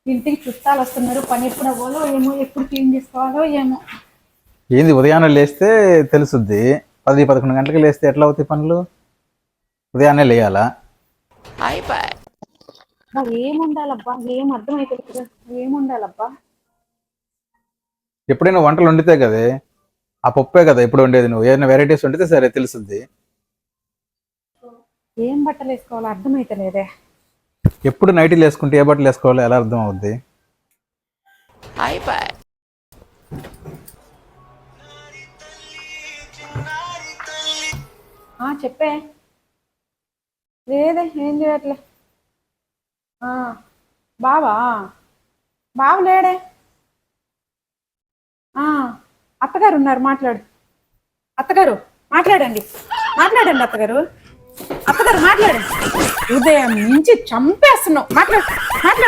ఇంటికి చుట్టాలు వస్తున్నారు, పని ఎప్పుడు అవ్వాలో ఏమో, ఎప్పుడు క్లీన్ చేసుకోవాలో ఏమో. ఏంది ఉదయాన్నే లేస్తే తెలుసుద్ది, 10-11 గంటలకు లేస్తే ఎట్లా అవుతాయి పనులు? ఉదయాన్నే లేయాలా? ఏముండాలబ్బా, ఏం అర్థమైతే ఏముండాలబ్బా. ఎప్పుడైనా వంటలు వండితే కదే, ఆ పప్పే కదా ఎప్పుడు వండేది, నువ్వు ఏదైనా వెరైటీస్ వండితే సరే తెలుసుద్ది. ఏం బట్టలు వేసుకోవాలో అర్థమైతలేదే. ఎప్పుడు నైటీలు వేసుకుంటే ఏ బట్టలు వేసుకోవాలో ఎలా అర్థం అవుద్ది? చెప్పే. లేదే, ఏం చేయట్లే. ఆ, బావా బావ లేడే. ఆ, అత్తగారు ఉన్నారు, మాట్లాడు. అత్తగారు మాట్లాడండి, మాట్లాడండి అత్తగారు. అత్తగారు మాట్లాడండి. ఉదయం నుంచి చంపేస్తున్నావు, మాట్లాడు మాట్లాడు.